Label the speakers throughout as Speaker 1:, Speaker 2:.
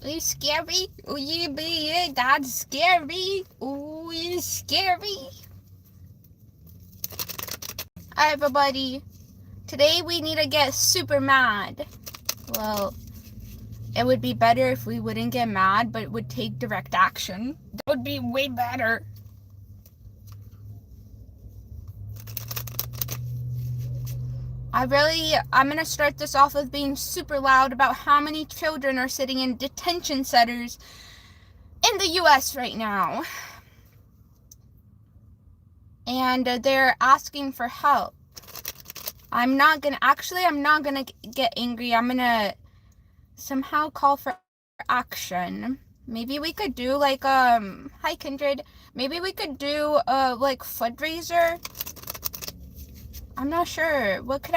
Speaker 1: Are you scary? Oh, you be that's scary. Oh, you scary. Hi, everybody. Today we need to get super mad. Well, it would be better if we wouldn't get mad, but it would take direct action. That would be way better. I'm gonna start this off with being super loud about how many children are sitting in detention centers in the US right now. And they're asking for help. I'm not gonna get angry. I'm gonna somehow call for action. Maybe we could do like, hi Kindred. Maybe we could do like fundraiser. I'm not sure. What?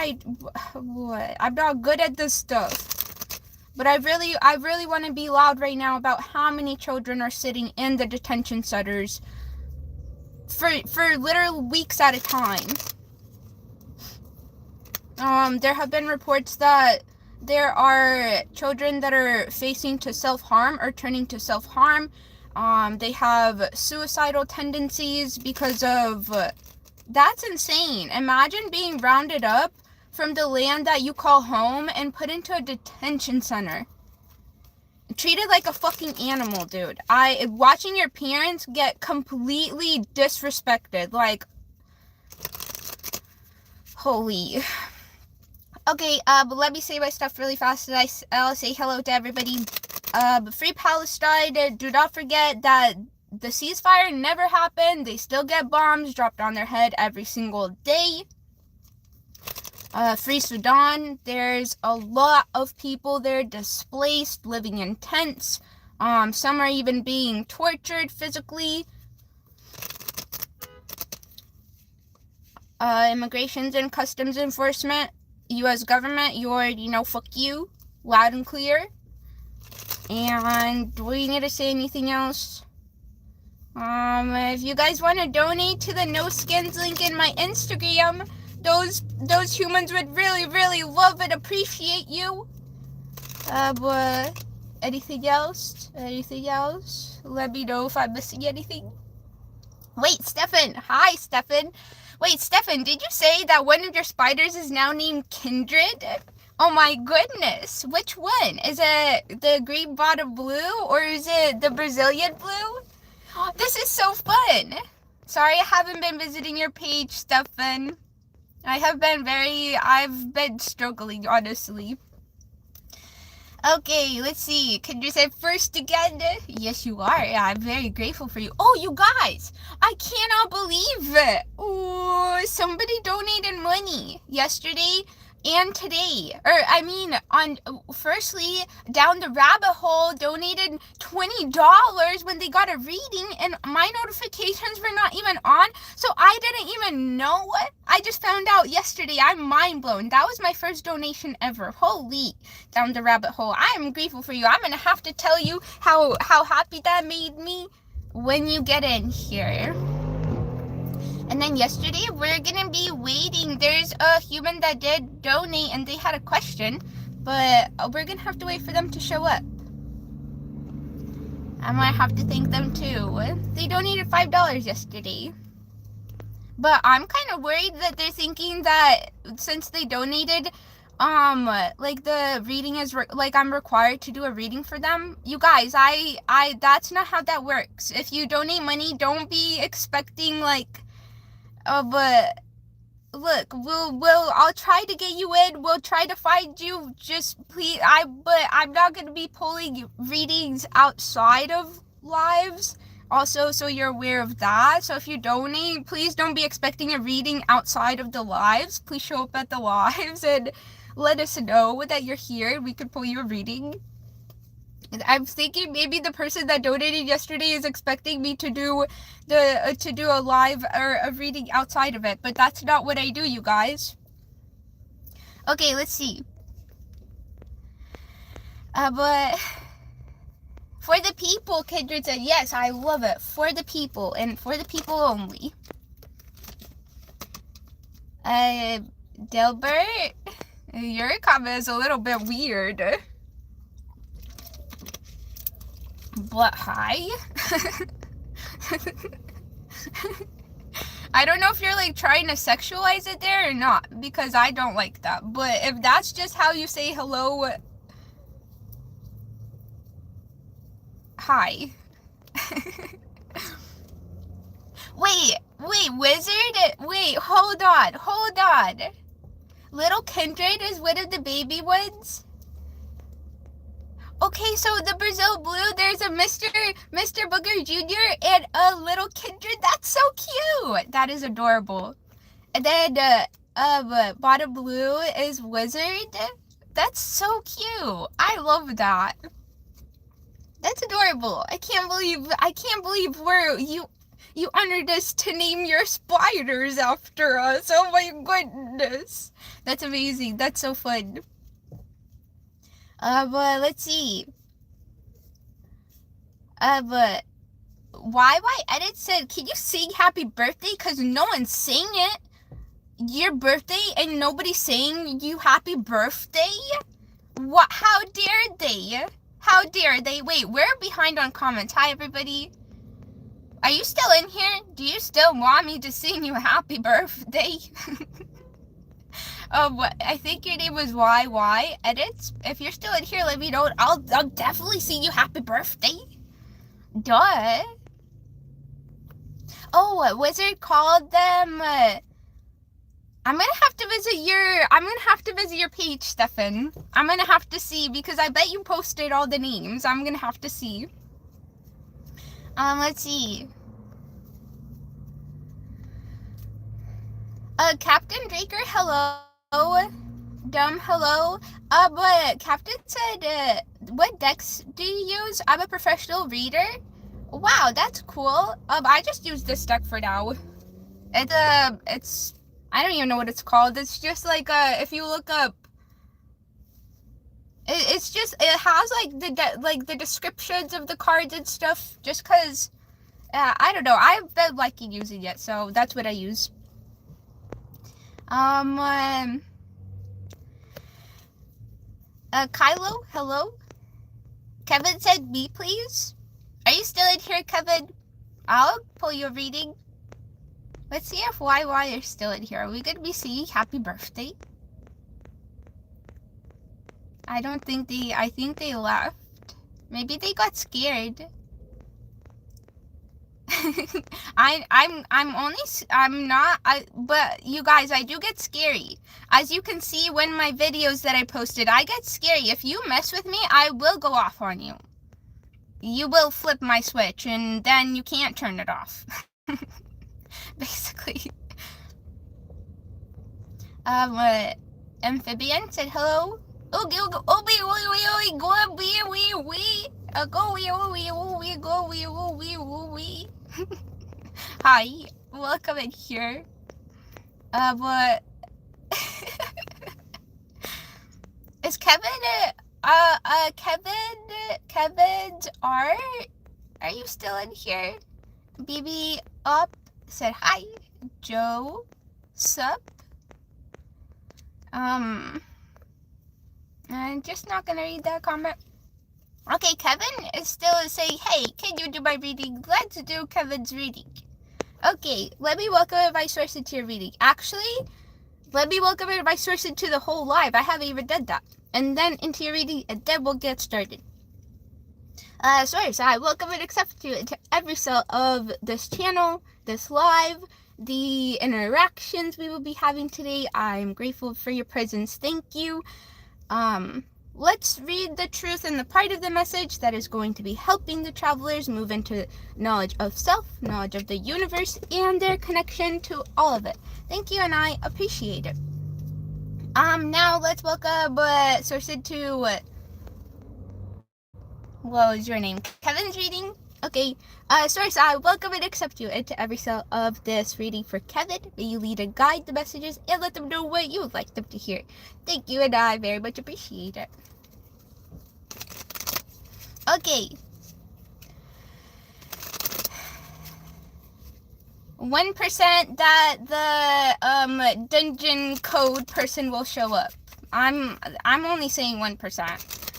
Speaker 1: I'm not good at this stuff. But I really want to be loud right now about how many children are sitting in the detention centers for literal weeks at a time. There have been reports that there are children that are facing to self-harm or turning to self-harm. They have suicidal tendencies because of... That's insane. Imagine being rounded up from the land that you call home and put into a detention center. Treated like a fucking animal, dude. Watching your parents get completely disrespected. Like, holy... Okay, but let me say my stuff really fast and I'll say hello to everybody. Free Palestine. Do not forget that the ceasefire never happened. They still get bombs dropped on their head every single day. Free Sudan. There's a lot of people there displaced, living in tents. Some are even being tortured physically. Immigrations and Customs Enforcement. U.S. government, you already know, fuck you, loud and clear. And do we need to say anything else? If you guys want to donate to the No Skins link in my Instagram, those humans would really love and appreciate you. But anything else? Let me know if I'm missing anything. Wait, Stefan. Hi, Stefan. Wait, Stefan, did you say that one of your spiders is now named Kindred? Oh my goodness. Which one? Is it the green bottom blue or is it the Brazilian blue? Oh, this is so fun. Sorry I haven't been visiting your page, Stefan. I've been struggling, honestly. Okay, let's see. Can you say first again? Yes, you are. I'm very grateful for you. Oh, you guys, I cannot believe it. Oh, somebody donated money yesterday and today. Firstly, Down the Rabbit Hole donated $20 when they got a reading and my notifications were not even on. So I didn't even know what. I just found out yesterday. I'm mind blown. That was my first donation ever. Holy, Down the Rabbit Hole. I am grateful for you. I'm going to have to tell you how happy that made me when you get in here. And then yesterday, we're gonna be waiting. There's a human that did donate and they had a question, but we're gonna have to wait for them to show up. I might have to thank them too. They donated $5 yesterday. But I'm kind of worried that they're thinking that since they donated, like the reading is, like I'm required to do a reading for them. You guys, that's not how that works. If you donate money, don't be expecting like, but look, I'll try to get you in. We'll try to find you. Just please, but I'm not gonna be pulling readings outside of lives. Also, so you're aware of that. So if you donate, please don't be expecting a reading outside of the lives. Please show up at the lives and let us know that you're here. We could pull you a reading. I'm thinking maybe the person that donated yesterday is expecting me to do a live or a reading outside of it, but that's not what I do, you guys. Okay, let's see. But for the people, Kindred said, yes, I love it. For the people and for the people only. Delbert, your comment is a little bit weird. But hi? I don't know if you're like trying to sexualize it there or not, because I don't like that. But if that's just how you say hello, hi. Wait, wizard? Wait, hold on. Little Kindred is one of the baby ones? Okay, so the Brazil Blue, there's a Mr. Booger Jr. and a Little Kindred. That's so cute. That is adorable. And then Bottom Blue is Wizard. That's so cute. I love that. That's adorable. I can't believe you honored us to name your spiders after us. Oh my goodness. That's amazing. That's so fun. But let's see. But YY Edit said, can you sing happy birthday? Because no one's saying it. Your birthday and nobody's saying you happy birthday? What? How dare they? How dare they? Wait, we're behind on comments. Hi, everybody. Are you still in here? Do you still want me to sing you happy birthday? I think your name was YY Edits. If you're still in here, let me know. I'll definitely sing you happy birthday. Duh. Oh, Wizard called them. I'm gonna have to visit your page, Stefan. I'm gonna have to see, because I bet you posted all the names. I'm gonna have to see. Let's see. Captain Draker, hello. Dumb, hello. But Captain said, what decks do you use? I'm a professional reader. Wow, that's cool. I just use this deck for now. It's I don't even know what it's called. It's just like, if you look up, it has like the descriptions of the cards and stuff, just cause, I don't know, I've been liking using it, so that's what I use. Kylo, hello? Kevin said me, please? Are you still in here, Kevin? I'll pull your reading. Let's see if YY are still in here. Are we gonna be singing happy birthday? I think they left. Maybe they got scared. But you guys, I do get scary. As you can see when my videos that I posted, I get scary. If you mess with me, I will go off on you. You will flip my switch and then you can't turn it off. Basically. Amphibian said hello. Hi, welcome in here. But is Kevin's art? Are you still in here? BB up said hi. Joe, sup? I'm just not gonna read that comment. Okay, Kevin is still saying, hey, can you do my reading? Let's do Kevin's reading. Okay, let me welcome my source into your reading. Actually, let me welcome my source into the whole live. I haven't even done that. And then into your reading, and then we'll get started. Source, I welcome and accept you into every cell of this channel, this live, the interactions we will be having today. I'm grateful for your presence. Thank you. Let's read the truth and the part of the message that is going to be helping the travelers move into knowledge of self, knowledge of the universe, and their connection to all of it. Thank you, and I appreciate it. Now let's welcome source into what was your name? Kevin's reading. Okay, source, I welcome and accept you into every cell of this reading for Kevin. May you lead and guide the messages and let them know what you would like them to hear. Thank you, and I very much appreciate it. Okay. 1% that the dungeon code person will show up. I'm only saying 1%.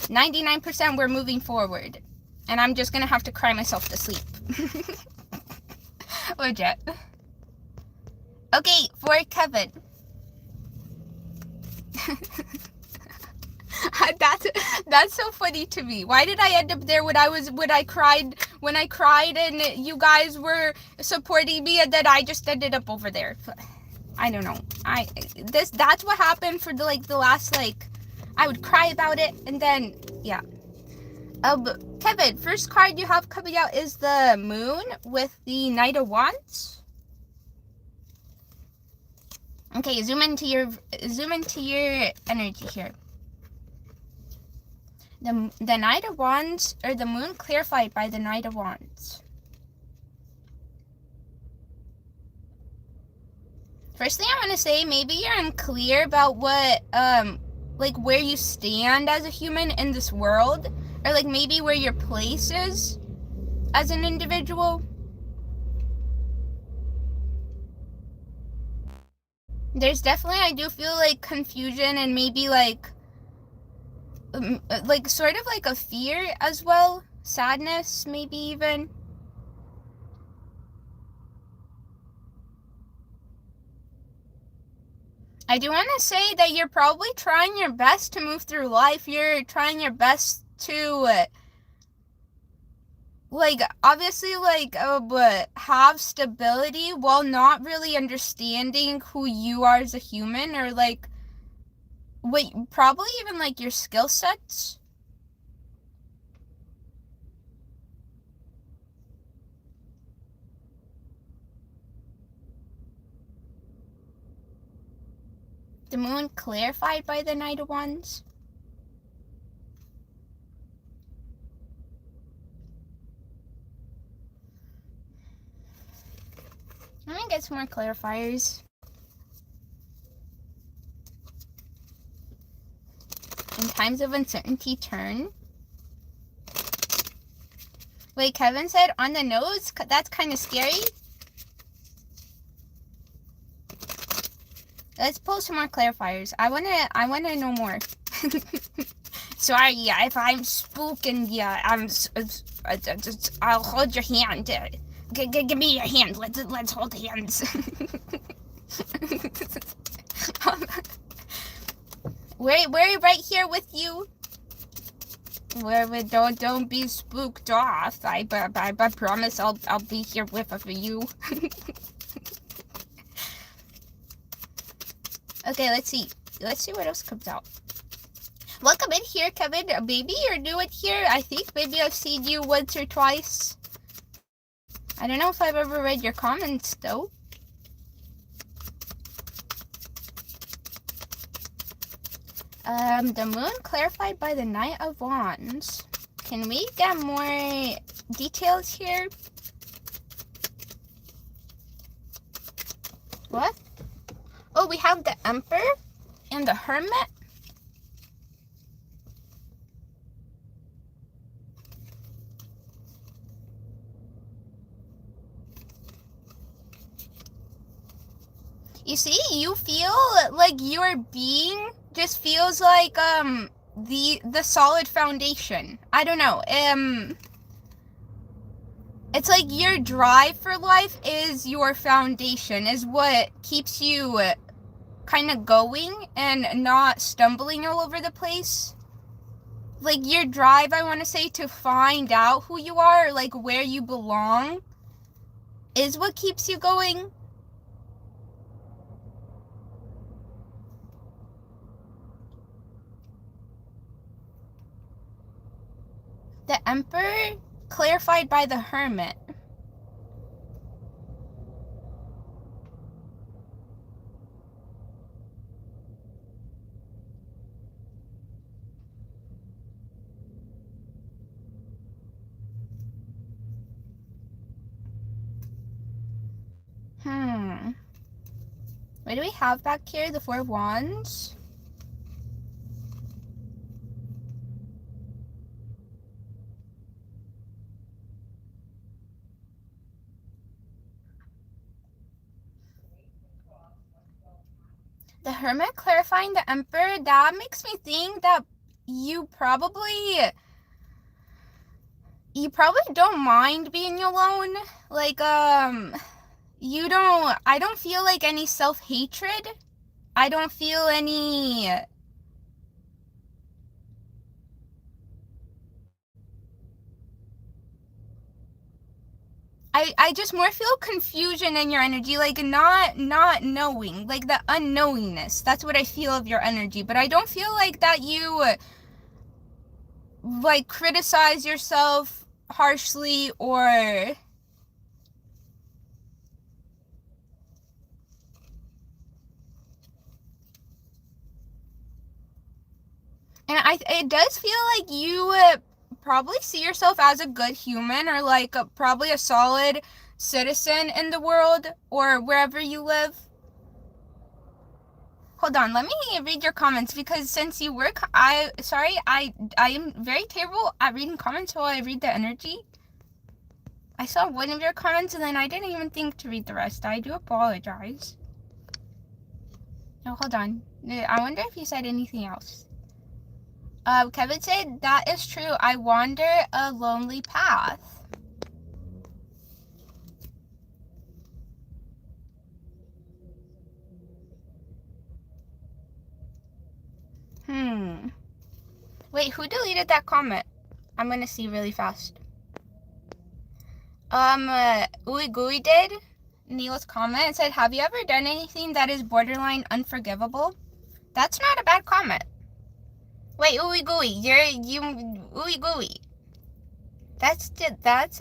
Speaker 1: 99% we're moving forward. And I'm just gonna have to cry myself to sleep. Legit. Okay, for Kevin. That's so funny to me. Why did I end up there when I cried and you guys were supporting me, and then I just ended up over there? I don't know. That's what happened for the last, I would cry about it, and then yeah. Kevin, first card you have coming out is the Moon with the Knight of Wands. Okay, zoom into your energy here. The Knight of Wands, or the Moon clarified by the Knight of Wands. First thing I want to say, maybe you're unclear about what, where you stand as a human in this world, or maybe where your place is as an individual. There's definitely, I do feel confusion and maybe sort of a fear as well, sadness maybe even. I do want to say that you're probably trying your best to move through life. You're trying your best to obviously have stability while not really understanding who you are as a human, or probably even your skill sets. The Moon clarified by the Knight of Wands. Let me get some more clarifiers. In times of uncertainty, turn. Wait, Kevin said on the nose? That's kind of scary. Let's pull some more clarifiers. I wanna know more. Sorry, yeah, if I'm spooking, yeah, I'll hold your hand. Give me your hand. Let's hold hands. We're right here with you. Don't be spooked off. I promise I'll be here with you. Okay, let's see what else comes out. Welcome in here, Kevin. Maybe you're new in here. I think maybe I've seen you once or twice. I don't know if I've ever read your comments, though. The Moon clarified by the Knight of Wands. Can we get more details here? What? Oh, we have the Emperor and the Hermit. You see, you feel like your being just feels like the solid foundation. I don't know. It's like your drive for life is your foundation, is what keeps you kind of going and not stumbling all over the place. Like your drive, I want to say, to find out who you are, or where you belong, is what keeps you going. The Emperor clarified by the Hermit. What do we have back here? The Four of Wands. The Hermit clarifying the Emperor. That makes me think that you probably you probably don't mind being alone. Like, I don't feel like any self-hatred. I don't feel any, I just more feel confusion in your energy, like not knowing, like the unknowingness. That's what I feel of your energy. But I don't feel like that you like criticize yourself harshly or and it does feel like you probably see yourself as a good human or like probably a solid citizen in the world or wherever you live. Hold on, let me read your comments because since you work, I am very terrible at reading comments while I read the energy. I saw one of your comments and then I didn't even think to read the rest. I do apologize. No, hold on. I wonder if you said anything else. Kevin said, that is true. I wander a lonely path. Wait, who deleted that comment? I'm gonna see really fast. Ooey Gooey did. Neil's comment said, have you ever done anything that is borderline unforgivable? That's not a bad comment. Wait, Ooey Gooey, you Ooey Gooey. That's that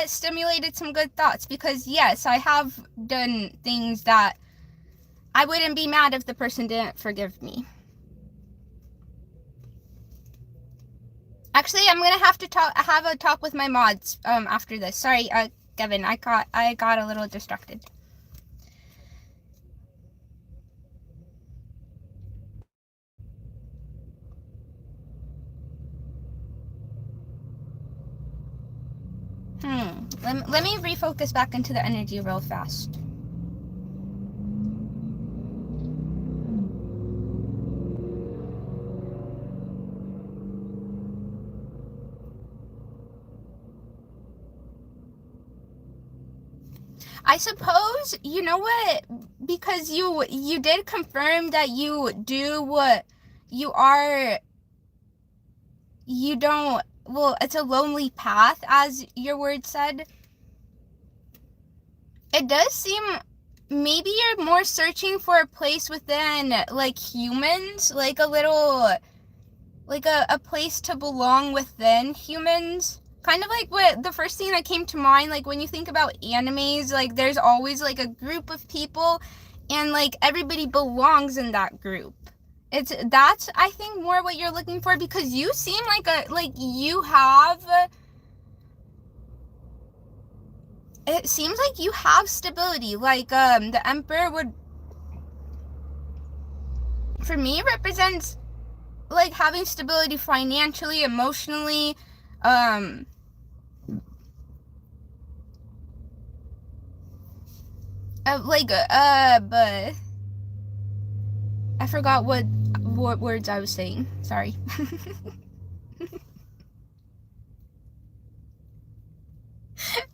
Speaker 1: stimulated some good thoughts because yes, I have done things that I wouldn't be mad if the person didn't forgive me. Actually, I'm gonna have to have a talk with my mods after this. Sorry, Kevin, I got a little distracted. Let me refocus back into the energy real fast. I suppose, you know what, because you did confirm that you do what you are, you don't, well, it's a lonely path, as your word said. It does seem maybe you're more searching for a place within, like, humans, like a little, like a place to belong within humans. Kind of like what the first thing that came to mind, like when you think about animes, like there's always like a group of people and like everybody belongs in that group. That's I think more what you're looking for because you seem like you have, it seems like you have stability, like the Emperor would, for me, represents like having stability financially, emotionally, but I forgot what words I was saying. Sorry.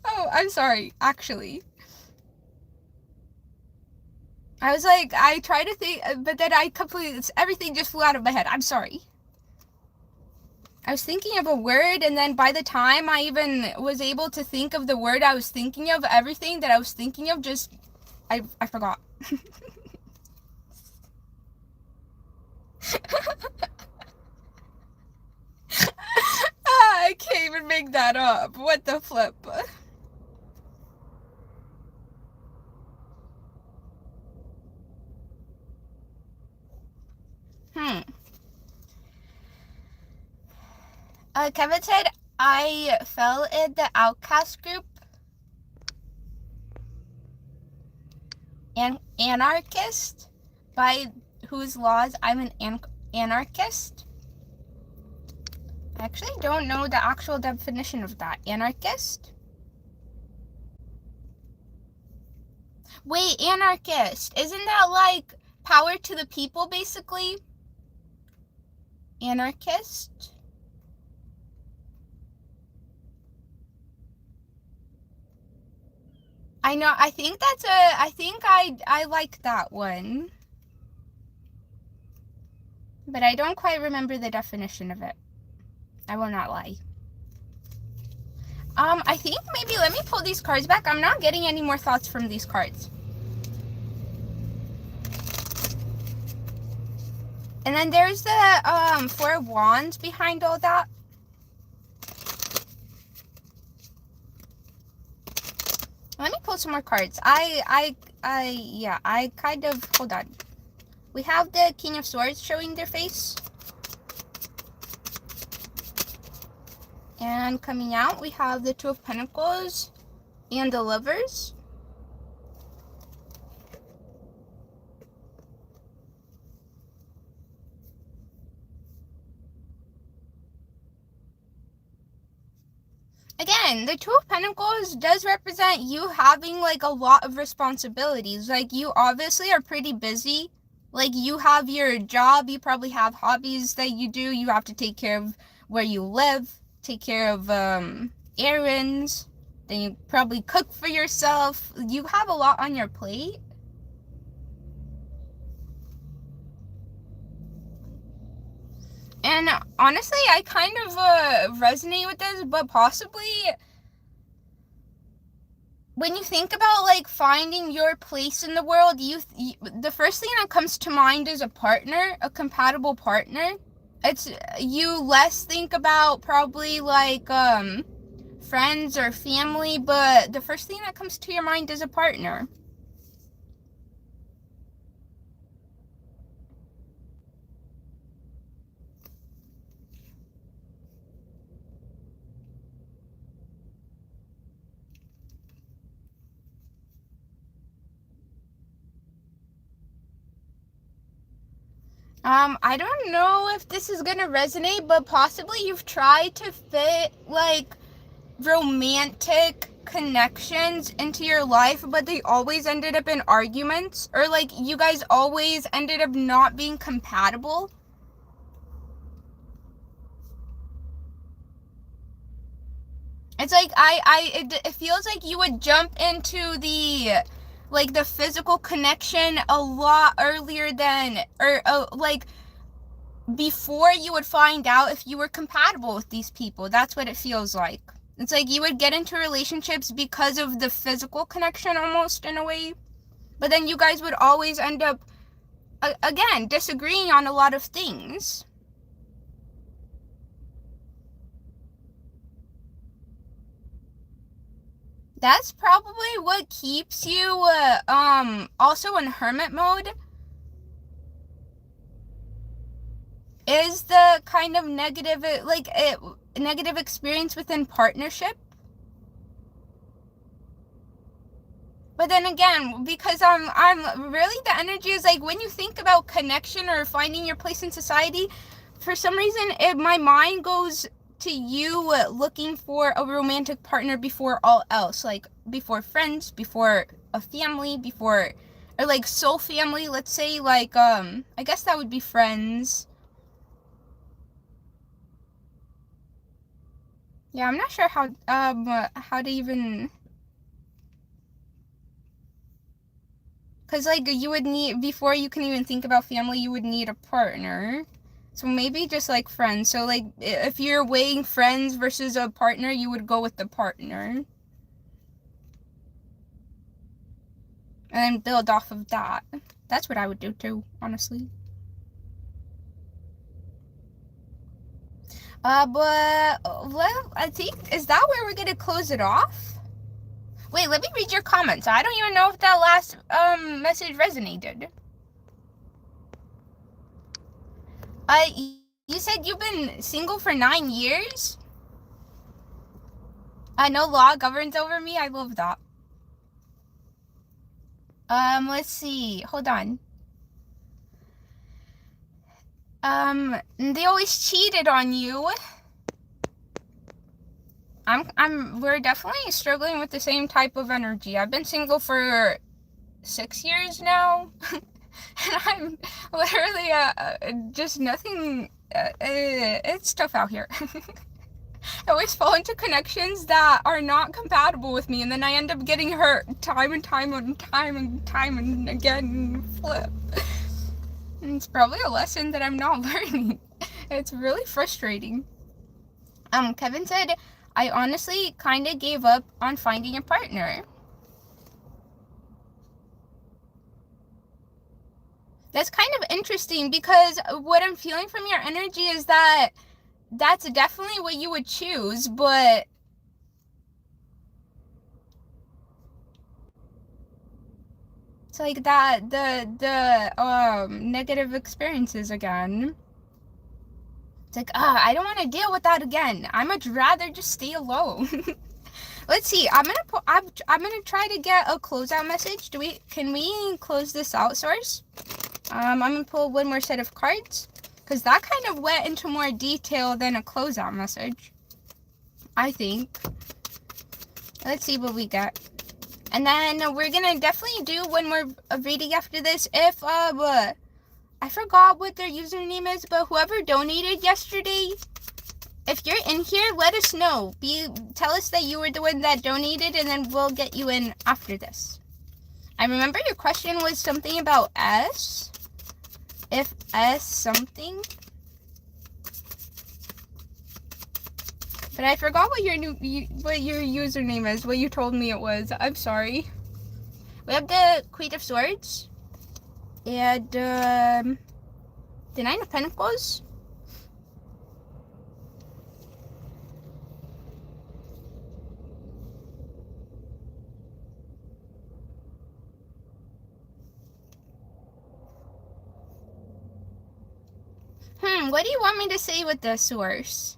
Speaker 1: Oh, I'm sorry, actually. I was like, I tried to think, but then everything just flew out of my head. I'm sorry. I was thinking of a word, and then by the time I even was able to think of the word I was thinking of, everything that I was thinking of just, I forgot. I can't even make that up. What the flip? Kevin said, I fell in the outcast group. Anarchist, by whose laws I'm an anarchist. I actually don't know the actual definition of that. Anarchist? Wait, anarchist. Isn't that like Power to the people, basically. Anarchist. I know, I think I like that one. But I don't quite remember the definition of it. I will not lie. I think maybe let me pull these cards back. I'm not getting any more thoughts from these cards. And then there's the Four of Wands behind all that. Let me pull some more cards. I kind of, hold on. We have the King of Swords showing their face. And coming out, we have the Two of Pentacles and the Lovers. Again, the Two of Pentacles does represent you having like a lot of responsibilities. Like, you obviously are pretty busy. Like, you have your job, you probably have hobbies that you do. You have to take care of where you live, take care of errands. Then you probably cook for yourself. You have a lot on your plate. And honestly, I kind of resonate with this, but possibly when you think about like finding your place in the world, the first thing that comes to mind is a partner, a compatible partner. It's, you less think about probably like friends or family, but the first thing that comes to your mind is a partner. I don't know if this is gonna resonate, but possibly you've tried to fit like romantic connections into your life, but they always ended up in arguments, or like you guys always ended up not being compatible. It's like it feels like you would jump into the like the physical connection a lot earlier than, or like before you would find out if you were compatible with these people. That's what it feels like. It's like you would get into relationships because of the physical connection, almost, in a way. But then you guys would always end up, again, disagreeing on a lot of things. That's probably what keeps you also in hermit mode, is the kind of negative, like negative experience within partnership. But then again, because I'm really, the energy is like when you think about connection or finding your place in society, for some reason my mind goes to you looking for a romantic partner before all else, like before friends, before a family, before, or like soul family, let's say, like I guess that would be friends. Yeah, I'm not sure how to even, because like you would need, before you can even think about family, you would need a partner. So maybe just like friends. So like if you're weighing friends versus a partner, you would go with the partner. And then build off of that. That's what I would do too, honestly. But well, I think, is that where we're gonna close it off? Wait, let me read your comments. I don't even know if that last message resonated. You said you've been single for 9 years? No law governs over me. I love that. Let's see. Hold on. They always cheated on you. We're definitely struggling with the same type of energy. I've been single for 6 years now. And Literally, just nothing. It's tough out here. I always fall into connections that are not compatible with me, and then I end up getting hurt time and time and time and time and again. Flip. And it's probably a lesson that I'm not learning. It's really frustrating. Kevin said, I honestly kind of gave up on finding a partner. That's kind of interesting, because what I'm feeling from your energy is that that's definitely what you would choose, but it's like that, the negative experiences again. It's like, I don't want to deal with that again. I much rather just stay alone. Let's see. I'm gonna try to get a closeout message. Can we close this out, Source? I'm gonna pull one more set of cards, because that kind of went into more detail than a closeout message, I think. Let's see what we get. And then we're gonna definitely do one more reading after this. If I forgot what their username is, but whoever donated yesterday, if you're in here, let us know. Tell us that you were the one that donated, and then we'll get you in after this. I remember your question was something about S. If S something. But I forgot what your username is, what you told me it was. I'm sorry. We have the Queen of Swords. And the Nine of Pentacles. What do you want me to say with the Source?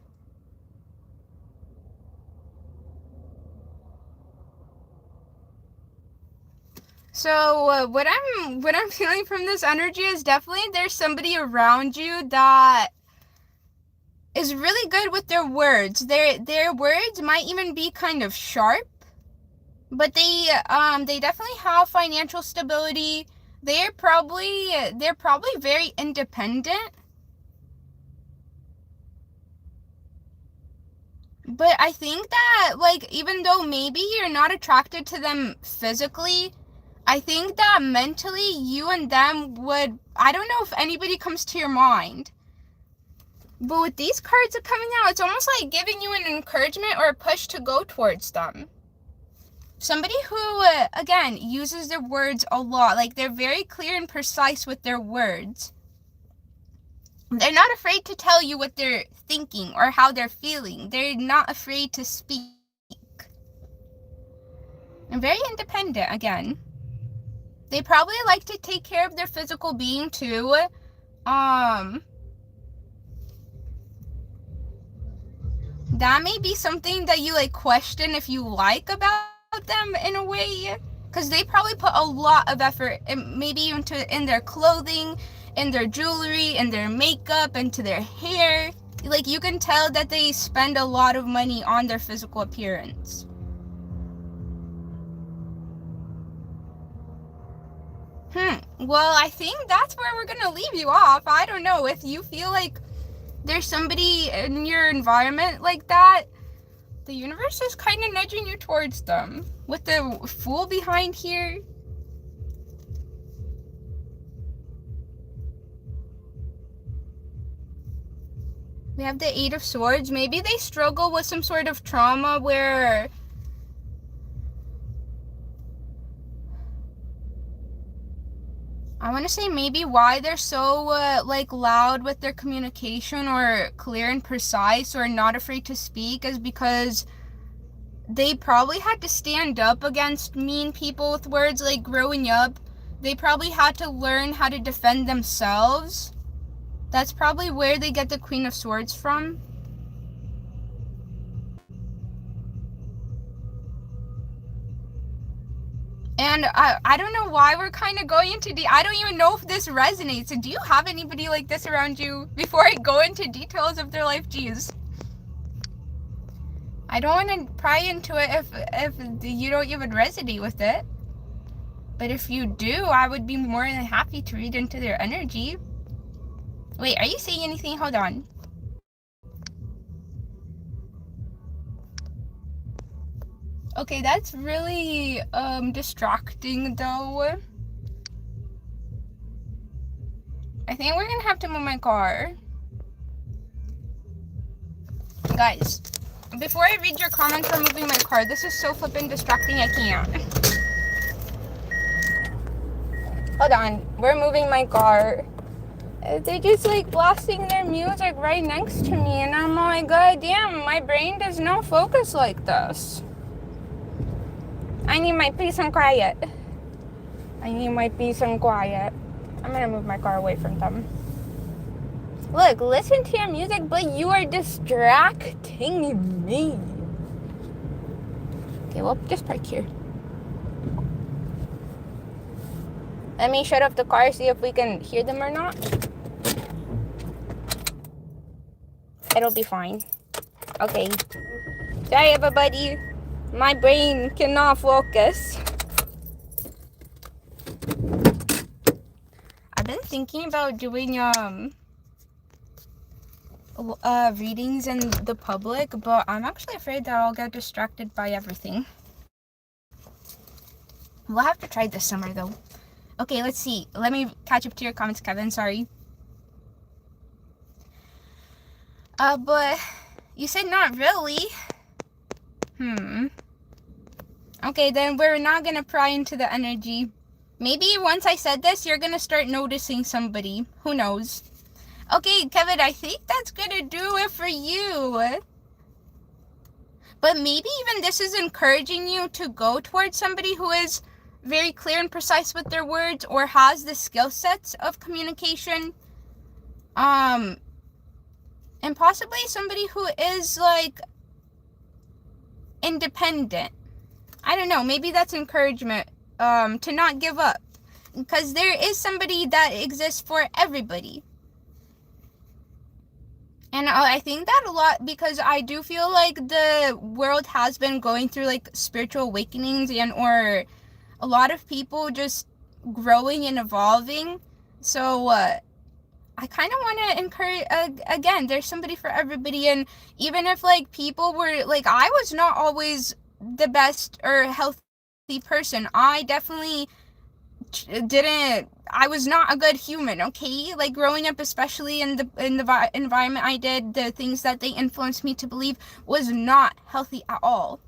Speaker 1: So what I'm feeling from this energy is definitely there's somebody around you that is really good with their words. Their words might even be kind of sharp, but they definitely have financial stability. They're probably very independent. But I think that, like, even though maybe you're not attracted to them physically, I think that mentally you and them would, I don't know if anybody comes to your mind. But with these cards that are coming out, it's almost like giving you an encouragement or a push to go towards them. Somebody who, again, uses their words a lot. Like, they're very clear and precise with their words. They're not afraid to tell you what they're thinking or how they're feeling. They're not afraid to speak. And very independent, again. They probably like to take care of their physical being, too. That may be something that you, like, question if you like about them in a way. Because they probably put a lot of effort, maybe even in their clothing, in their jewelry, in their makeup, into their hair. Like, you can tell that they spend a lot of money on their physical appearance. Well, I think that's where we're gonna leave you off. I don't know, if you feel like there's somebody in your environment like that, the universe is kind of nudging you towards them. With the Fool behind here. We have the Eight of Swords. Maybe they struggle with some sort of trauma where I want to say maybe why they're so like loud with their communication or clear and precise or not afraid to speak is because they probably had to stand up against mean people with words. Like growing up, they probably had to learn how to defend themselves. That's probably where they get the Queen of Swords from. And I don't know why we're kind of going into I don't even know if this resonates. So do you have anybody like this around you? Before I go into details of their life, geez. I don't want to pry into it if you don't even resonate with it. But if you do, I would be more than happy to read into their energy. Wait, are you saying anything? Hold on. Okay, that's really distracting though. I think we're gonna have to move my car. Guys, before I read your comments for moving my car, this is so flippin' distracting, I can't. Hold on, we're moving my car. They're just like blasting their music right next to me, and I'm like, God damn, my brain does not focus like this. I need my peace and quiet. I need my peace and quiet. I'm gonna move my car away from them. Look, listen to your music, but you are distracting me. Okay, well, just park here. Let me shut off the car, see if we can hear them or not. It'll be fine. Okay. Sorry, everybody. My brain cannot focus. I've been thinking about doing readings in the public, but I'm actually afraid that I'll get distracted by everything. We'll have to try this summer though. Okay, let's see. Let me catch up to your comments, Kevin. Sorry. But you said not really. Okay, then we're not gonna pry into the energy. Maybe once I said this, you're gonna start noticing somebody. Who knows? Okay, Kevin, I think that's gonna do it for you. But maybe even this is encouraging you to go towards somebody who is very clear and precise with their words or has the skill sets of communication. And possibly somebody who is like independent. I don't know, maybe that's encouragement to not give up, because there is somebody that exists for everybody. And I think that a lot because I do feel like the world has been going through like spiritual awakenings or a lot of people just growing and evolving. So I kind of want to encourage, again, there's somebody for everybody. And even if like people were like, I was not always the best or healthy person. I definitely I was not a good human, okay? Like growing up, especially in the environment I did, the things that they influenced me to believe was not healthy at all.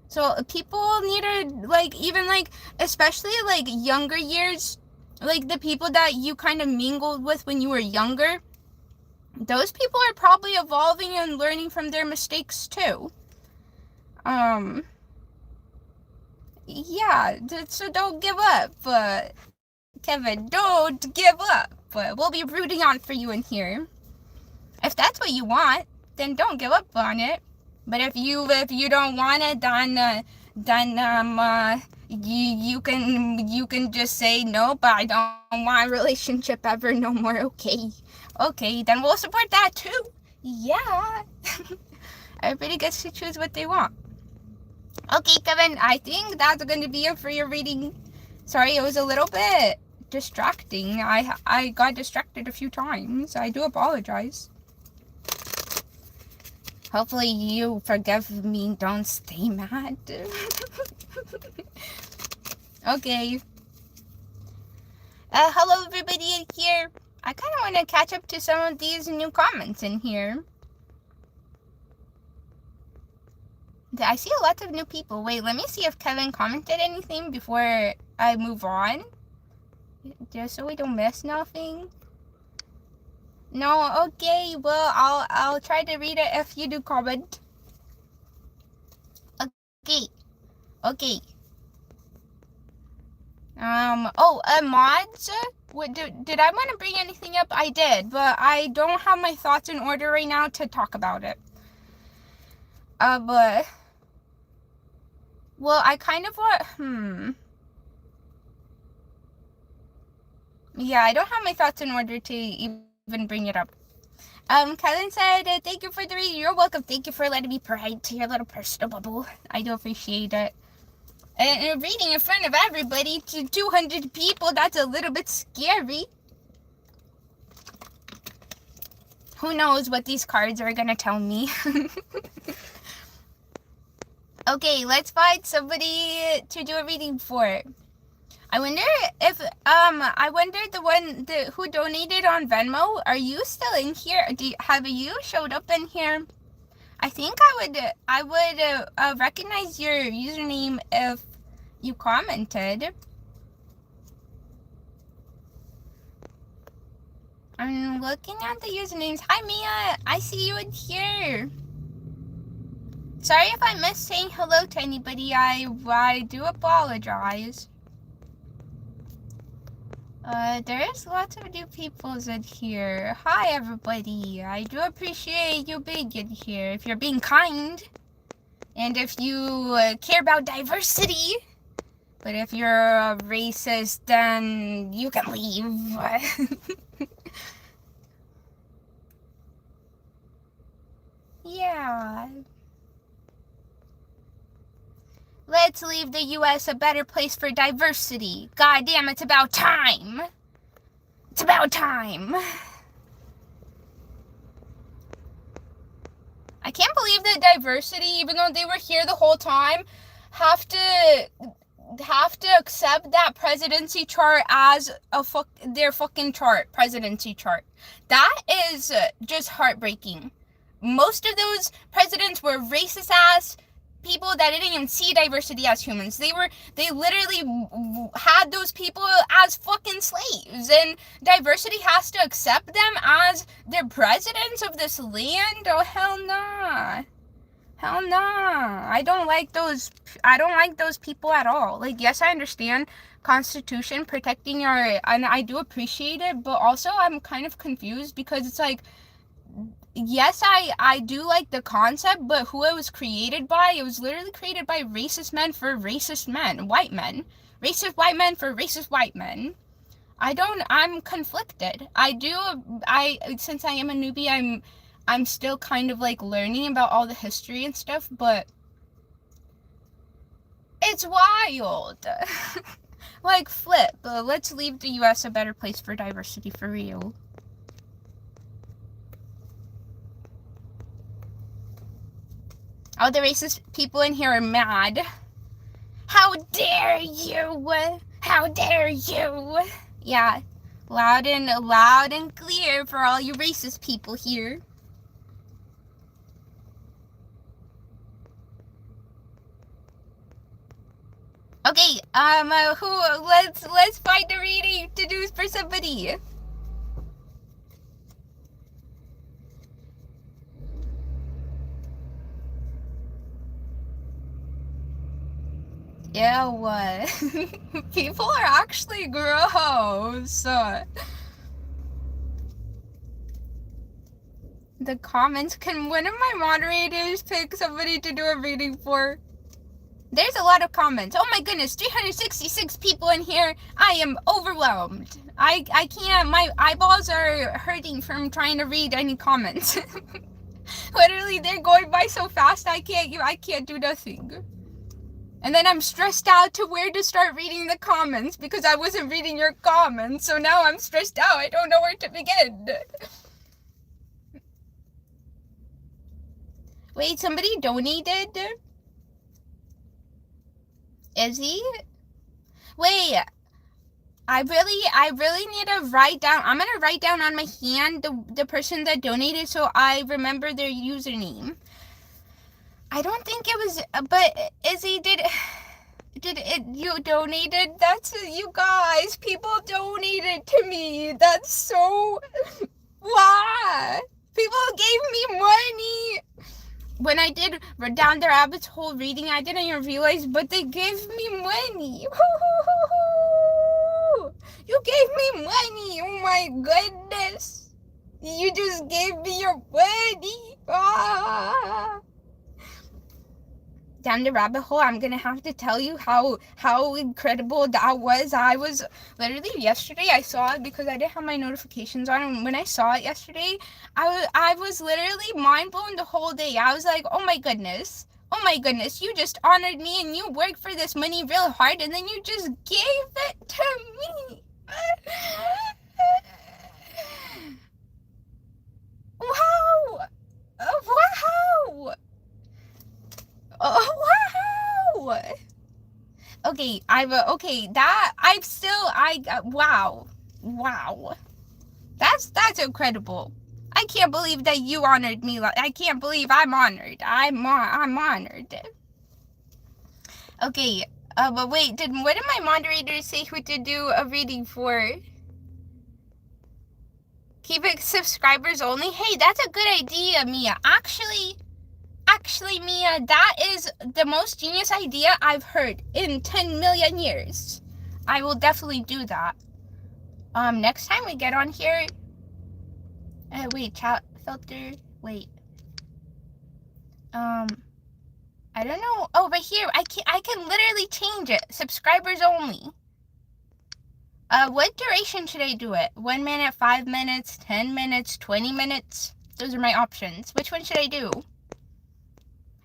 Speaker 1: So people need to like, even like, especially like younger years, like the people that you kind of mingled with when you were younger, those people are probably evolving and learning from their mistakes too. Yeah, so don't give up, Kevin, don't give up. We'll be rooting on for you in here. If that's what you want, then don't give up on it. But if you don't want it, then you can just say no, but I don't want a relationship ever no more. Okay, then we'll support that too. Yeah. Everybody gets to choose what they want. Okay, Kevin, I think that's going to be it for your reading. Sorry, it was a little bit distracting. I got distracted a few times. I do apologize. Hopefully you forgive me. Don't stay mad. Okay. Hello everybody in here. I kind of want to catch up to some of these new comments in here. I see a lot of new people. Wait, let me see if Kevin commented anything before I move on. Just so we don't miss nothing. No, okay. Well, I'll try to read it if you do comment. Okay. Mods? Did I want to bring anything up? I did, but I don't have my thoughts in order right now to talk about it. But well, I kind of want, yeah, I don't have my thoughts in order to even bring it up. Kevin said, thank you for the reading. You're welcome. Thank you for letting me pry to your little personal bubble. I do appreciate it. And reading in front of everybody to 200 people, that's a little bit scary. Who knows what these cards are gonna tell me. Okay, let's find somebody to do a reading for. I wonder if, I wonder who donated on Venmo, are you still in here? Have you showed up in here? I think I would recognize your username if you commented. I'm looking at the usernames. Hi, Mia. I see you in here. Sorry if I missed saying hello to anybody. I do apologize. There's lots of new people in here. Hi, everybody. I do appreciate you being in here. If you're being kind, and if you care about diversity. But if you're a racist, then you can leave. Yeah. Let's leave the U.S. a better place for diversity. God damn, it's about time. It's about time. I can't believe that diversity, even though they were here the whole time, have to accept that presidency chart as their fucking chart, presidency chart. That is just heartbreaking. Most of those presidents were racist ass people that didn't even see diversity as humans. They literally had those people as fucking slaves, and diversity has to accept them as their presidents of this land. Oh, hell nah. Hell nah. I don't like those people at all. Like, yes, I understand Constitution protecting and I do appreciate it, but also I'm kind of confused because it's like, yes, I do like the concept, but who it was created by, it was literally created by racist men for racist men, white men. Racist white men for racist white men. I'm conflicted. Since I am a newbie, I'm still kind of like learning about all the history and stuff, but it's wild. Like, flip. Let's leave the US a better place for diversity for real. All the racist people in here are mad. How dare you? How dare you? Yeah, loud and clear for all you racist people here. Okay, let's find a reading to do for somebody. Yeah, what? People are actually gross. The comments, can one of my moderators pick somebody to do a reading for? There's a lot of comments. Oh my goodness, 366 people in here. I am overwhelmed. I can't, my eyeballs are hurting from trying to read any comments. Literally, they're going by so fast I can't do nothing. And then I'm stressed out to where to start reading the comments because I wasn't reading your comments. So now I'm stressed out. I don't know where to begin. Wait, somebody donated? Is he? Wait, I really need to write down. I'm gonna write down on my hand the person that donated so I remember their username. I don't think it was, but Izzy, did it, you donated? That's, you guys, people donated to me. That's so, why? People gave me money. When I did Down the Rabbit's Hole reading, I didn't even realize, but they gave me money. You gave me money. Oh my goodness. You just gave me your money. Ah. Down the rabbit hole, I'm gonna have to tell you how incredible that was. I was literally, yesterday I saw it because I didn't have my notifications on, and when I saw it yesterday, I was literally mind blown the whole day. I was like, oh my goodness, Oh my goodness, you just honored me and you worked for this money real hard and then you just gave it to me. Wow! Wow! Wow! Okay, wow. That's incredible. I can't believe that you honored me. I can't believe I'm honored. I'm honored. Okay, but wait, what did my moderators say who to do a reading for? Keep it subscribers only? Hey, that's a good idea, Mia. Actually, Mia, that is the most genius idea I've heard in 10 million years. I will definitely do that. Next time we get on here, wait, chat filter, wait. I don't know. Oh, right here, I can literally change it. Subscribers only. What duration should I do it? 1 minute, 5 minutes, 10 minutes, 20 minutes? Those are my options. Which one should I do?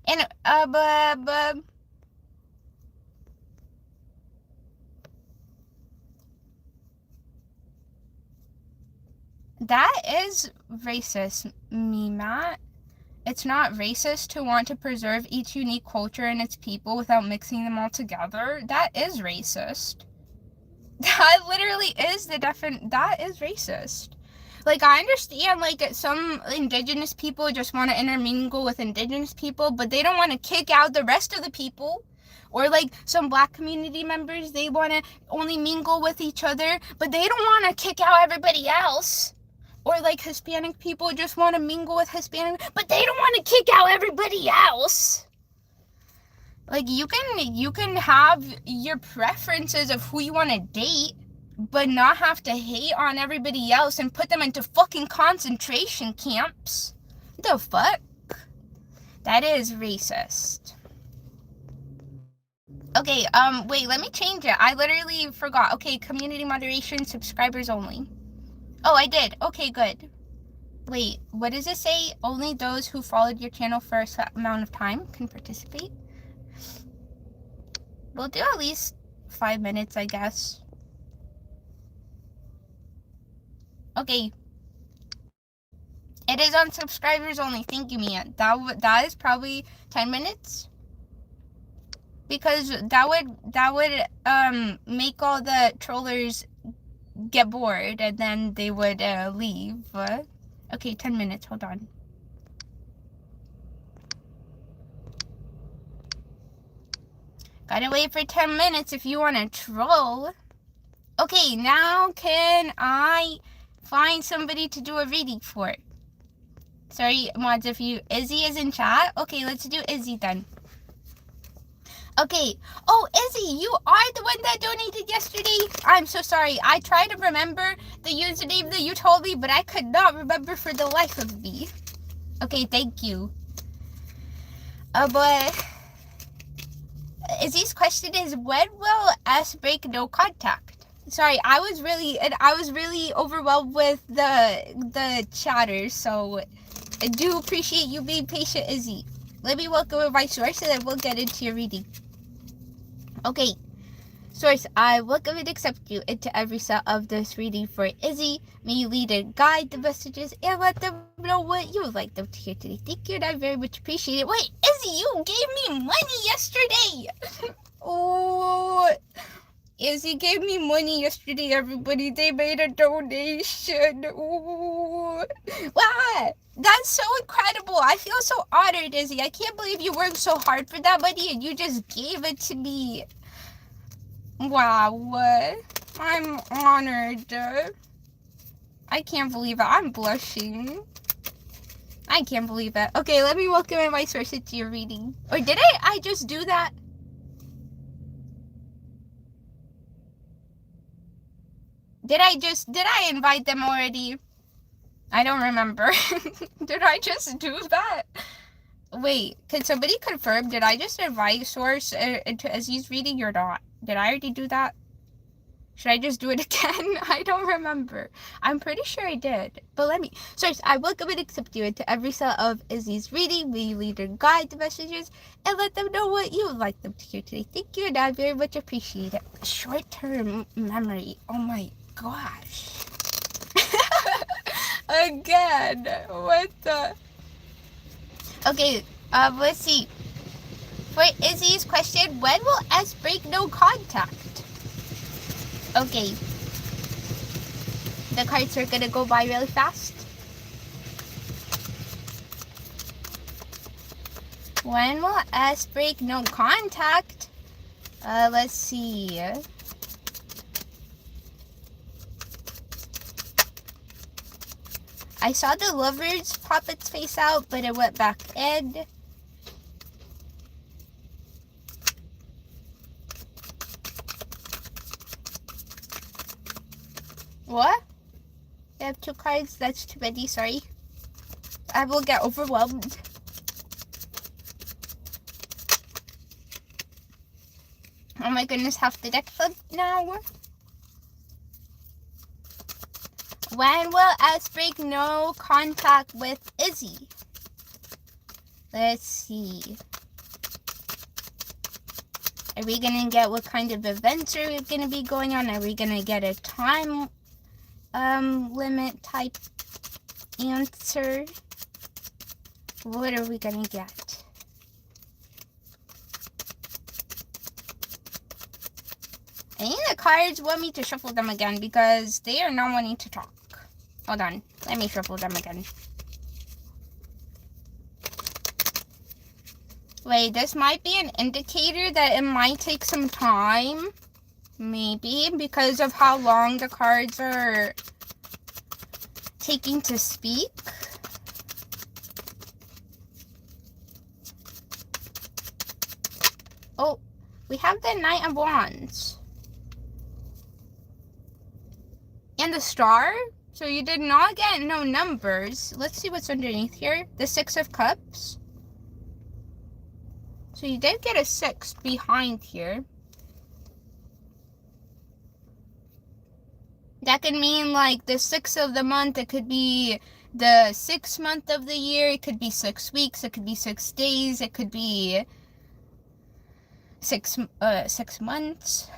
Speaker 1: And, that is racist, me, Matt. It's not racist to want to preserve each unique culture and its people without mixing them all together. That is racist. That literally is that is racist. Like, I understand, like, some indigenous people just want to intermingle with indigenous people, but they don't want to kick out the rest of the people. Or, like, some black community members, they want to only mingle with each other, but they don't want to kick out everybody else. Or, like, Hispanic people just want to mingle with Hispanic, but they don't want to kick out everybody else. Like, you can have your preferences of who you want to date, but not have to hate on everybody else and put them into fucking concentration camps. The fuck? That is racist. Okay, wait, let me change it. I literally forgot. Okay, community moderation, subscribers only. Oh, I did. Okay, good. Wait, what does it say? Only those who followed your channel for a set amount of time can participate? We'll do at least 5 minutes, I guess. Okay. It is on subscribers only. Thank you, Mia. That is probably 10 minutes. Because that would make all the trollers get bored and then they would leave. Okay, 10 minutes. Hold on. Gotta wait for 10 minutes if you want to troll. Okay, now can I find somebody to do a reading for? Sorry, mods, if Izzy is in chat. Okay, let's do Izzy then. Okay. Oh, Izzy, you are the one that donated yesterday. I'm so sorry. I tried to remember the username that you told me, but I could not remember for the life of me. Okay, thank you. But Izzy's question is, when will S break no contact? Sorry, I was really overwhelmed with the chatter, so I do appreciate you being patient, Izzy. Let me welcome my source and then we'll get into your reading. Okay, source, I welcome and accept you into every cell of this reading for Izzy. May you lead and guide the messages and let them know what you would like them to hear today. Thank you, and I very much appreciate it. Wait, Izzy, you gave me money yesterday! Oh, Izzy gave me money yesterday, everybody. They made a donation. Oh, wow, that's so incredible. I feel so honored, Izzy. I can't believe you worked so hard for that money and you just gave it to me. Wow, I'm honored. I can't believe it. I'm blushing. I can't believe it. Okay, let me welcome in my source into your reading. Or did I just do that? Did I invite them already? I don't remember. Did I just do that? Wait, can somebody confirm? Did I just invite source into Izzy's reading or not? Did I already do that? Should I just do it again? I don't remember. I'm pretty sure I did. But let me. Search, I welcome and accept you into every cell of Izzy's reading. Will you lead and guide the messages and let them know what you would like them to hear today? Thank you, and I very much appreciate it. Short-term memory. Oh my gosh. Again. What the? Okay, let's see. For Izzy's question, when will S break no contact? Okay. The cards are gonna go by really fast. When will S break no contact? Let's see. I saw the lovers pop its face out, but it went back in. What? I have 2 cards. That's too many. Sorry. I will get overwhelmed. Oh my goodness, half the deck filled now. When will S break no contact with Izzy? Let's see. Are we gonna get what kind of events are gonna be going on? Are we gonna get a time limit type answer? What are we gonna get? I think the cards want me to shuffle them again because they are not wanting to talk. Hold on, let me shuffle them again. Wait, this might be an indicator that it might take some time. Maybe because of how long the cards are taking to speak. Oh, we have the Knight of Wands. And the Star. So you did not get no numbers. Let's see what's underneath here. The 6 of Cups. So you did get a 6 behind here. That could mean like the 6th of the month. It could be the 6th month of the year. It could be 6 weeks. It could be 6 days. It could be 6 months.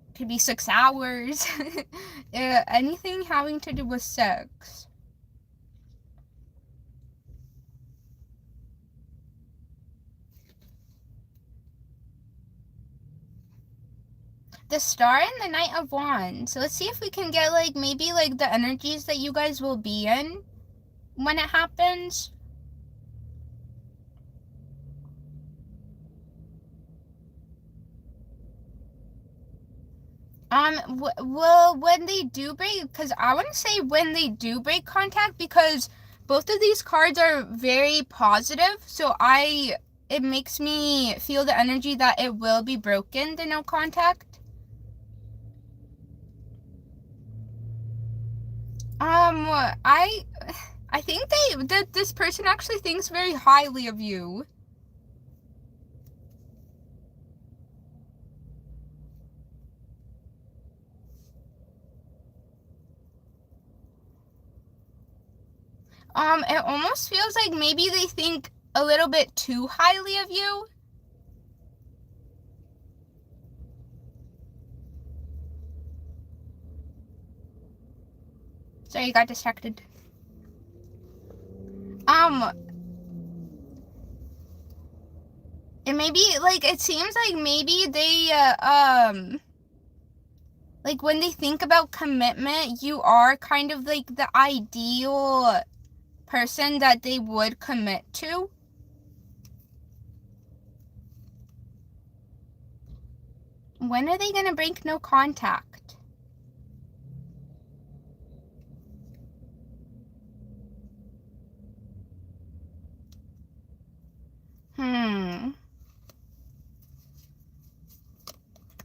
Speaker 1: It could be 6 hours. Anything having to do with sex. The Star and the Knight of Wands. So let's see if we can get like maybe like the energies that you guys will be in when it happens. Well, when they do break, because I want to say when they do break contact, because both of these cards are very positive, so it makes me feel the energy that it will be broken, the no contact. I think that this person actually thinks very highly of you. It almost feels like maybe they think a little bit too highly of you. Sorry, I got distracted. And maybe, like, it seems like maybe they, like, when they think about commitment, you are kind of, like, the ideal person that they would commit to. When are they gonna break no contact?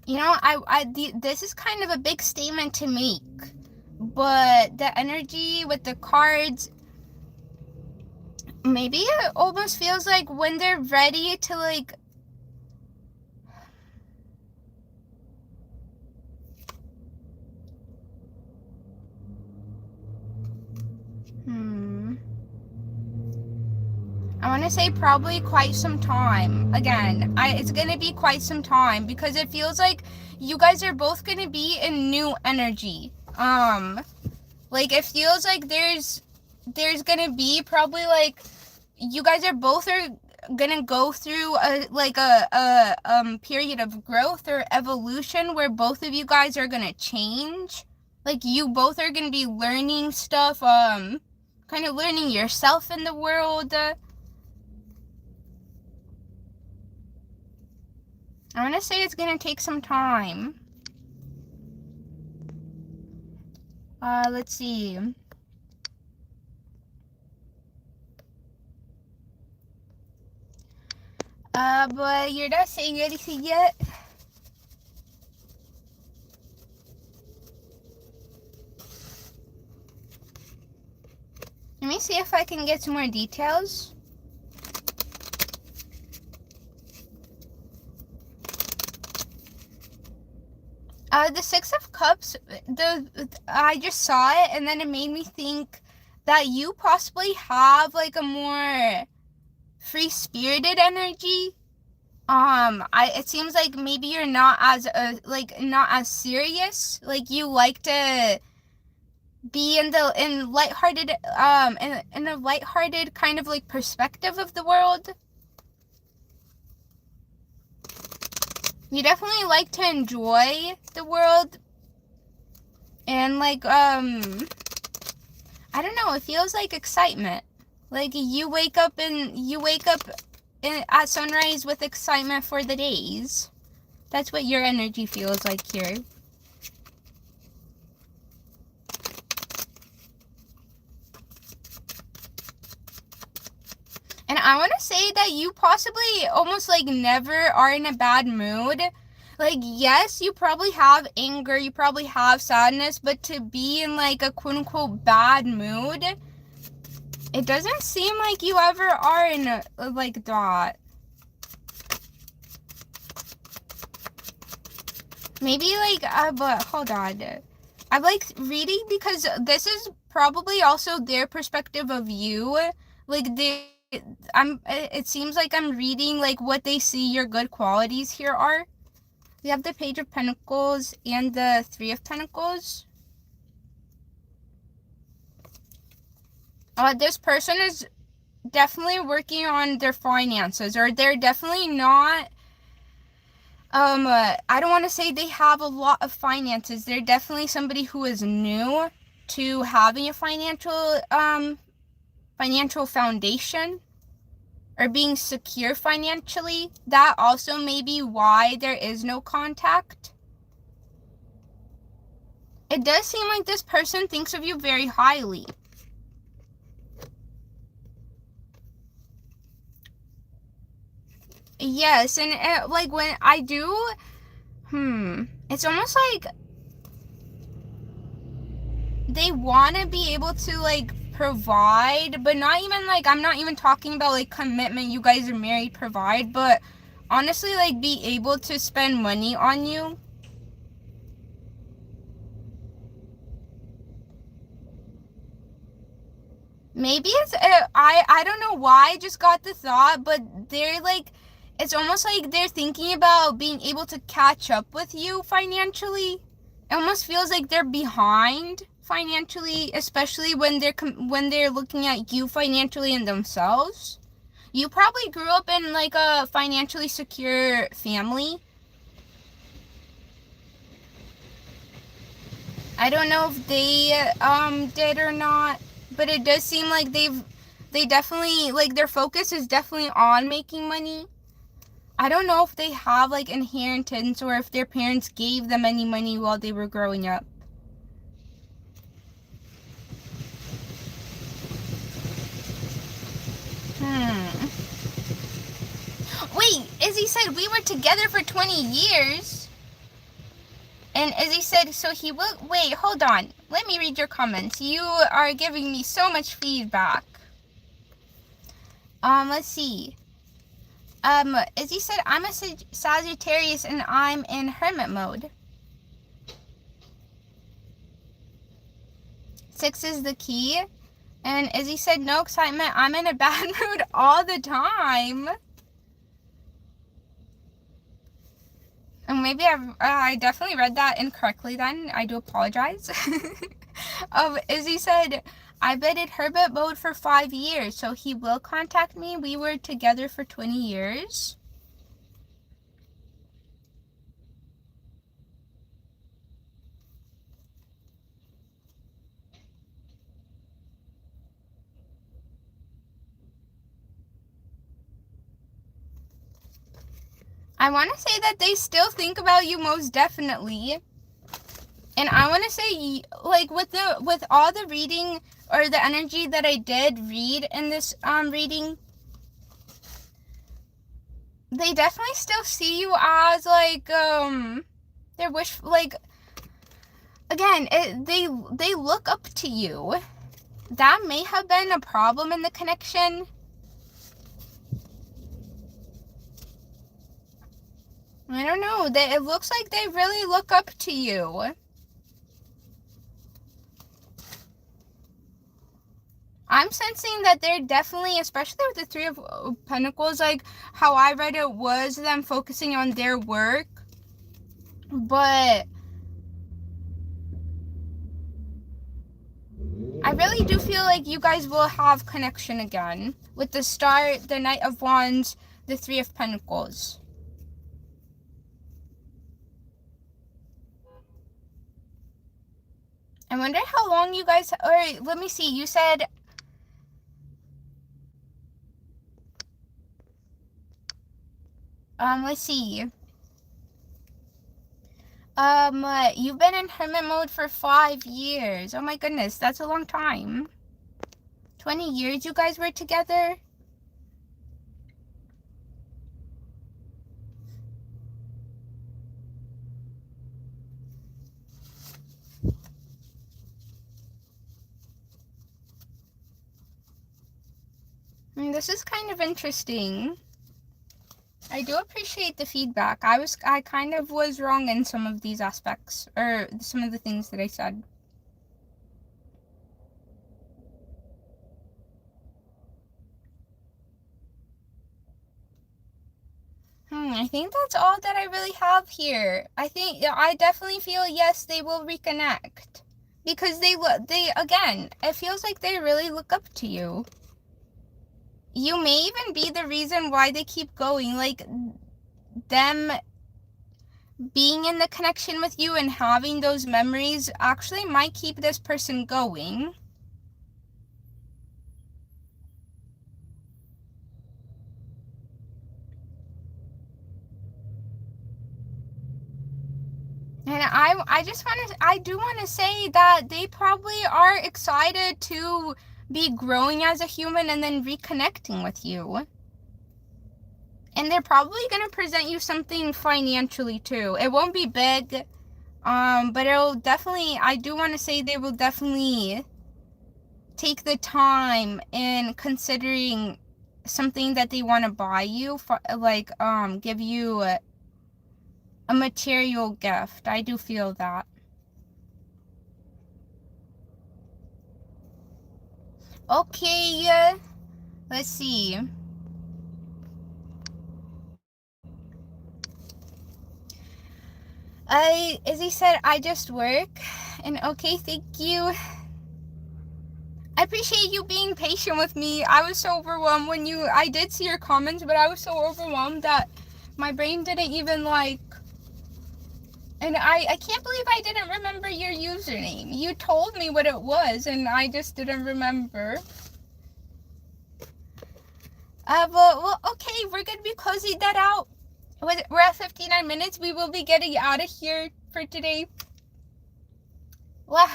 Speaker 1: You know, this is kind of a big statement to make, but the energy with the cards, maybe it almost feels like when they're ready to, like, I want to say probably quite some time. Again, it's going to be quite some time because it feels like you guys are both going to be in new energy. Like it feels like there's going to be probably like you guys are both gonna go through a period of growth or evolution where both of you guys are gonna change. Like you both are gonna be learning stuff, kind of learning yourself in the world. I want to say it's gonna take some time. Let's see. But you're not saying anything yet. Let me see if I can get some more details. The Six of Cups, I just saw it and then it made me think that you possibly have like a more free-spirited energy. It seems like maybe you're not as not as serious. Like you like to be in lighthearted in a lighthearted kind of like perspective of the world. You definitely like to enjoy the world. And like I don't know, it feels like excitement. Like you wake up at sunrise with excitement for the days. That's what your energy feels like here. And I want to say that you possibly almost like never are in a bad mood. Like, yes, you probably have anger, you probably have sadness, but to be in like a quote-unquote bad mood, it doesn't seem like you ever are in a, like that. Maybe like, but hold on. I'm like reading because this is probably also their perspective of you. Like it seems like I'm reading like what they see your good qualities here are. We have the Page of Pentacles and the Three of Pentacles. This person is definitely working on their finances, or they're definitely not, I don't want to say they have a lot of finances. They're definitely somebody who is new to having a financial foundation or being secure financially. That also may be why there is no contact. It does seem like this person thinks of you very highly. Yes, and like when I do, it's almost like they want to be able to like provide, but not even like, I'm not even talking about like commitment, you guys are married, provide, but honestly like be able to spend money on you. Maybe it's I don't know why I just got the thought, but they're like, it's almost like they're thinking about being able to catch up with you financially. It almost feels like they're behind financially, especially when they're looking at you financially and themselves. You probably grew up in like a financially secure family. I don't know if they did or not, but it does seem like they definitely, like their focus is definitely on making money. I don't know if they have like inheritance or if their parents gave them any money while they were growing up. Wait, Izzy said we were together for 20 years. And Izzy said, so he will, wait, hold on. Let me read your comments. You are giving me so much feedback. Let's see. Izzy said, I'm a Sagittarius and I'm in hermit mode. 6 is the key. And Izzy said, no excitement. I'm in a bad mood all the time. And maybe I definitely read that incorrectly then. I do apologize. Izzy said, I've been in hermit mode for 5 years, so he will contact me. We were together for 20 years. I want to say that they still think about you, most definitely. And I want to say, like, with all the reading or the energy that I did read in this reading, they definitely still see you as, like, their wish, like, again, they look up to you. That may have been a problem in the connection. I don't know. It looks like they really look up to you. I'm sensing that they're definitely, especially with the Three of Pentacles, like how I read it was them focusing on their work. But I really do feel like you guys will have connection again. With the Star, the Knight of Wands, the Three of Pentacles. I wonder how long you guys, or let me see, you said, let's see. You've been in hermit mode for 5 years. Oh my goodness, that's a long time. 20 years you guys were together? This is kind of interesting. I do appreciate the feedback. I kind of was wrong in some of these aspects, or some of the things that I said. I think that's all that I really have here. I definitely feel, yes, they will reconnect. Because again, it feels like they really look up to you. You may even be the reason why they keep going. Like, them being in the connection with you and having those memories actually might keep this person going. And I do want to say that they probably are excited to be growing as a human and then reconnecting with you. And they're probably going to present you something financially too. It won't be big, but it'll definitely, I do want to say they will definitely take the time in considering something that they want to buy you, for, like, give you a material gift. I do feel that. Okay, let's see. Izzy said, I just work. And okay, thank you. I appreciate you being patient with me. I was so overwhelmed when I did see your comments, but I was so overwhelmed that my brain didn't even, like, and I can't believe I didn't remember your username. You told me what it was, and I just didn't remember. Well, okay, we're going to be closing that out. We're at 59 minutes. We will be getting out of here for today. Well,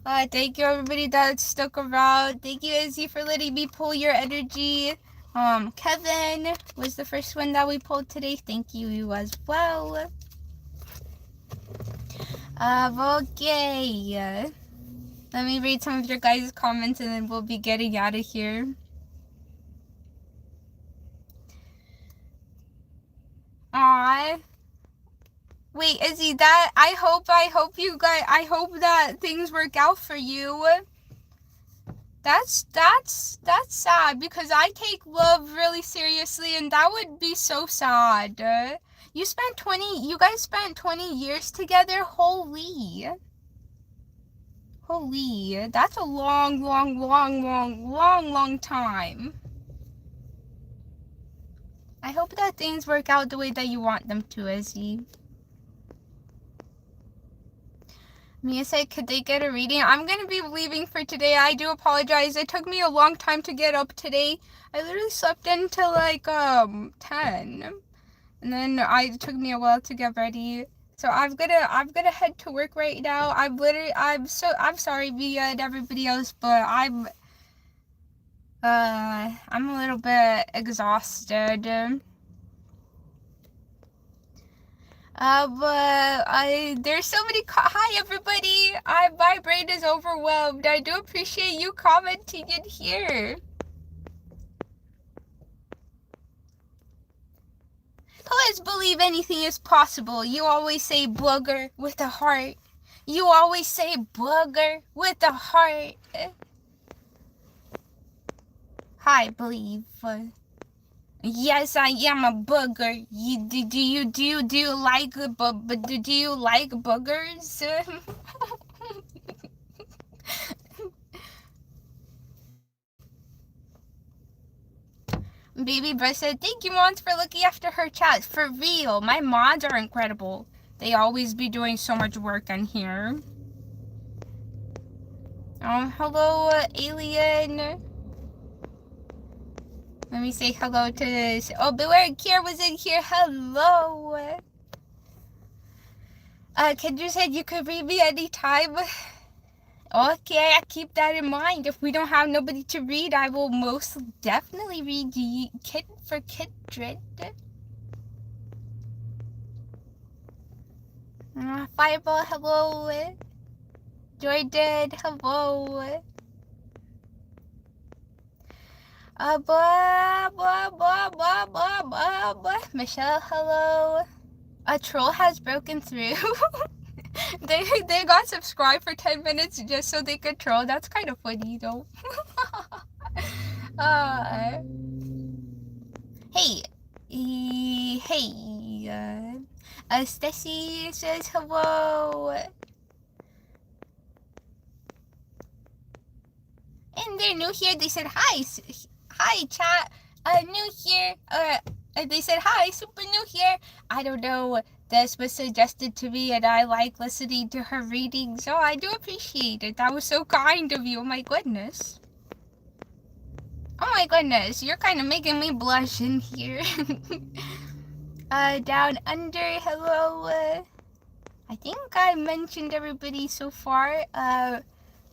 Speaker 1: thank you, everybody that stuck around. Thank you, Izzy, for letting me pull your energy. Kevin was the first one that we pulled today. Thank you as well. Okay. Let me read some of your guys' comments and then we'll be getting out of here. Aww. Wait, Izzy, I hope you guys, I hope that things work out for you. That's sad because I take love really seriously, and that would be so sad. You guys spent 20 years together. Holy, that's a long time. I hope that things work out the way that you want them to, Izzy. Mia said, could they get a reading? I'm going to be leaving for today. I do apologize. It took me a long time to get up today. I literally slept until like 10. And then it took me a while to get ready. So I'm gonna head to work right now. I'm sorry, Mia and everybody else, but I'm a little bit exhausted. There's so many. Hi, everybody. My brain is overwhelmed. I do appreciate you commenting in here. Let's believe anything is possible. You always say booger with a heart. You always say booger with a heart. Hi, believe. Yes, I am a booger. Do you like boogers? Baby Brush said, thank you, mods, for looking after her chat. For real, my mods are incredible. They always be doing so much work in here. Hello, Alien. Let me say hello to this. Oh, Beware Kier was in here. Hello. Kendra said you could read me anytime. Okay, I keep that in mind. If we don't have nobody to read, I will most definitely read Kid for Kindred. Fireball, hello. Jordan, hello. Michelle, hello. A troll has broken through. They got subscribed for 10 minutes just so they could troll. That's kind of funny though. Hey. Stacy says hello. And they're new here. They said hi. Hi, chat. New here. They said hi. Super new here. I don't know. This was suggested to me, and I like listening to her reading, so I do appreciate it. That was so kind of you. Oh my goodness. Oh my goodness. You're kind of making me blush in here. Down under. Hello. I think I mentioned everybody so far.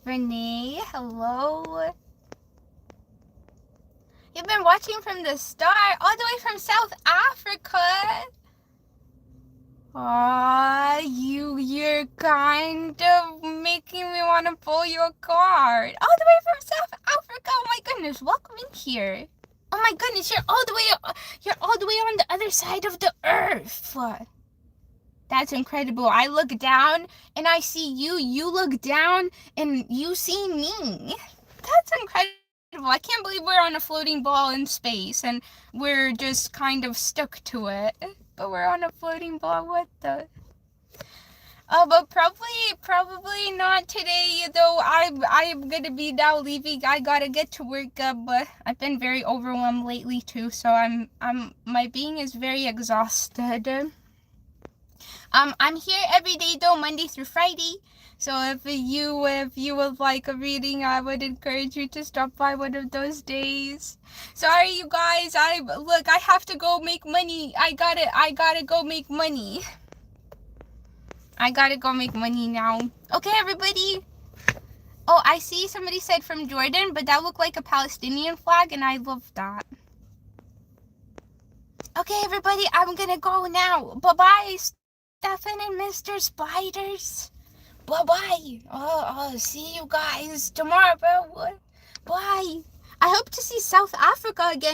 Speaker 1: Renee, hello. You've been watching from the start, all the way from South Africa. Aw, you're kind of making me want to pull your card. All the way from South Africa. Oh my goodness, welcome in here. Oh my goodness, you're all the way on the other side of the earth. That's incredible. I look down and I see you. You look down and you see me. That's incredible. I can't believe we're on a floating ball in space and we're just kind of stuck to it. But we're on a floating ball. What the? Oh, but probably not today. Though I'm gonna be now leaving. I gotta get to work. But I've been very overwhelmed lately too. So my being is very exhausted. I'm here every day though, Monday through Friday. So if you would like a reading, I would encourage you to stop by one of those days. Sorry, you guys. I have to go make money. I gotta go make money. I gotta go make money now. Okay, everybody. Oh, I see somebody said from Jordan, but that looked like a Palestinian flag, and I love that. Okay, everybody. I'm gonna go now. Bye-bye, Stefan and Mr. Spiders. Bye-bye. I'll see you guys tomorrow. Bye. I hope to see South Africa again.